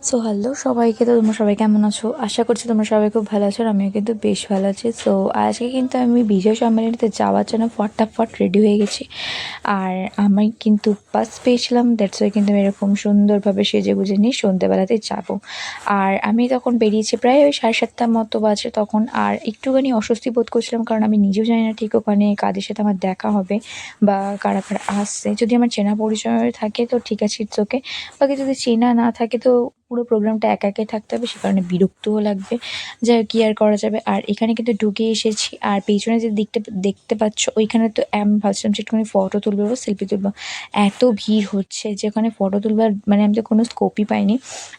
So hello সবাইকে, তো তোমরা সবাই কেমন আছো? আশা করছি তোমরা সবাই খুব ভালো আছো, আর আমিও কিন্তু বেশ ভালো আছি। সো আজকে কিন্তু আমি বিজয় সম্মেলনীতে যাওয়ার জন্য ফটাফট রেডি হয়ে গেছি। আর আমি কিন্তু বাস পেয়েছিলাম, দ্যাটস ওয়াই কিন্তু আমি এরকম সুন্দরভাবে সেজে গুজে নিয়ে সন্ধ্যেবেলাতে যাব। আর আমি তখন বেরিয়েছি প্রায় ওই 7:30 মতো বাজে তখন। আর একটুখানি অস্বস্তি বোধ করছিলাম, কারণ আমি নিজেও জানি না ঠিক ওখানে কাদের সাথে আমার দেখা হবে বা কারা কারা আসছে। যদি আমার চেনা পরিচয় থাকে তো ঠিক আছে, ইটস ওকে। বাকি যদি চেনা না থাকে তো পুরো প্রোগ্রামটা একা একাই থাকতে হবে, সে কারণে বিরক্তও লাগবে। যাই হোক, কি আর করা যাবে। আর এখানে কিন্তু ঢুকে এসেছি, আর পেছনে যে দিকটা দেখতে পাচ্ছ ওইখানে তো আমি ভাবছিলাম যে একটুখানি ফটো তুলবো বা সেলফি তুলবো। এত ভিড় হচ্ছে যে ওখানে ফটো তুলবার মানে আমি তো কোনো স্কোপই পাইনি।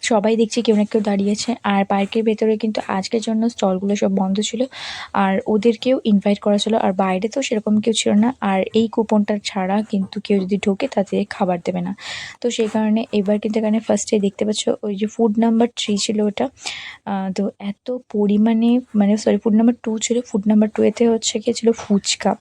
সবাই দেখছি কেউ না কেউ দাঁড়িয়েছে। আর পার্কের ভেতরে কিন্তু আজকের জন্য স্টলগুলো সব বন্ধ ছিল, আর ওদেরকেও ইনভাইট করা ছিল। আর বাইরে তো সেরকম কেউ ছিল না, আর এই কুপনটা ছাড়া কিন্তু কেউ যদি ঢোকে তাতে খাবার দেবে না। তো সেই কারণে এবার কিন্তু এখানে ফার্স্টে দেখতে পাচ্ছ ওই যে ফুড নাম্বার 3 ছিল ওটা। তো এত পরিমাণে মানে সরি, ফুড নাম্বার 2 ছিল। ফুড নাম্বার 2 এতে হচ্ছে গিয়ে ছিল ফুচকা।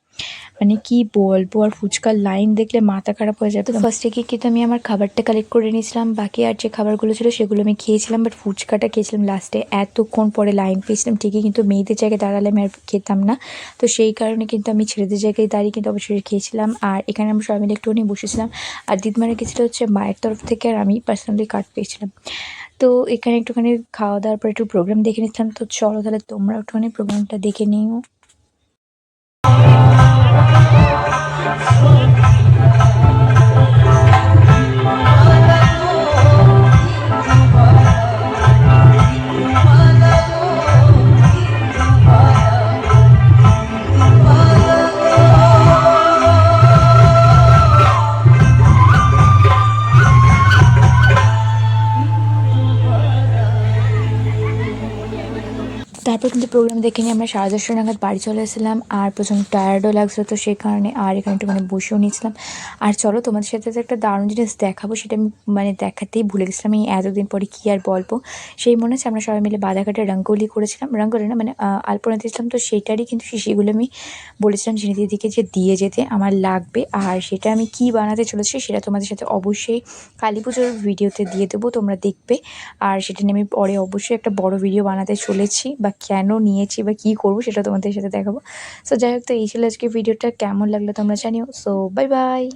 মানে কি বলবো, আর ফুচকার লাইন দেখলে মাথা খারাপ হয়ে যায়। তো ফার্স্টে গিয়ে কিন্তু আমি আমার খাবারটা কালেক্ট করে নিয়েছিলাম, বাকি আর যে খাবারগুলো ছিল সেগুলো আমি খেয়েছিলাম, বাট ফুচকাটা খেয়েছিলাম লাস্টে। এতক্ষণ পরে লাইন পেয়েছিলাম ঠিকই, কিন্তু মেয়েদের জায়গায় দাঁড়ালে আমি আর খেতাম না। তো সেই কারণে কিন্তু আমি ছেলেদের জায়গায় দাঁড়িয়ে কিন্তু অবশ্যই খেয়েছিলাম। আর এখানে আমরা সবাই মিলে একটুখানি বসেছিলাম। আর দিদিমারা গেছিলো হচ্ছে মায়ের তরফ থেকে, আর আমি পার্সোনালি কার্ড পেয়েছিলাম। তো এখানে একটুখানি খাওয়া দাওয়ার পর একটু প্রোগ্রাম দেখে নিচ্ছিলাম। তো চলো তাহলে তোমরা একটুখানি প্রোগ্রামটা দেখে নিও। তারপর কিন্তু প্রোগ্রাম দেখে নিয়ে আমরা 10:30 নাগাদ বাড়ি চলে এসেছিলাম, আর প্রচণ্ড টায়ার্ডও লাগছিলো। তো সেই কারণে আর এখানে একটুখানি বসেও নিয়েছিলাম। আর চলো তোমাদের সাথে তো একটা দারুণ জিনিস দেখাবো, সেটা আমি মানে দেখাতেই ভুলে গেছিলাম। এই এতদিন পরে কী আর বলবো, সেই মনে হচ্ছে আমরা সবাই মিলে বাধাঘাটে রঙ্গোলি করেছিলাম, রঙ্গোলি না মানে আলপনা দিয়েছিলাম। তো সেইটারই কিন্তু শিশিগুলো আমি বলেছিলাম ঝিনি দিদিকে যে দিয়ে যেতে আমার লাগবে। আর সেটা আমি কি বানাতে চলেছি সেটা তোমাদের সাথে অবশ্যই কালী পুজোর ভিডিওতে দিয়ে দেবো, তোমরা দেখবে। আর সেটা নিয়ে আমি পরে অবশ্যই একটা বড় ভিডিও বানাতে চলেছি, বা কেন নিয়েছি বা কী করবো সেটা তোমাদের সাথে দেখাবো। সো যাই হোক, তো এই ছিল আজকে ভিডিওটা। কেমন লাগলো তোমরা জানিও। So bye bye.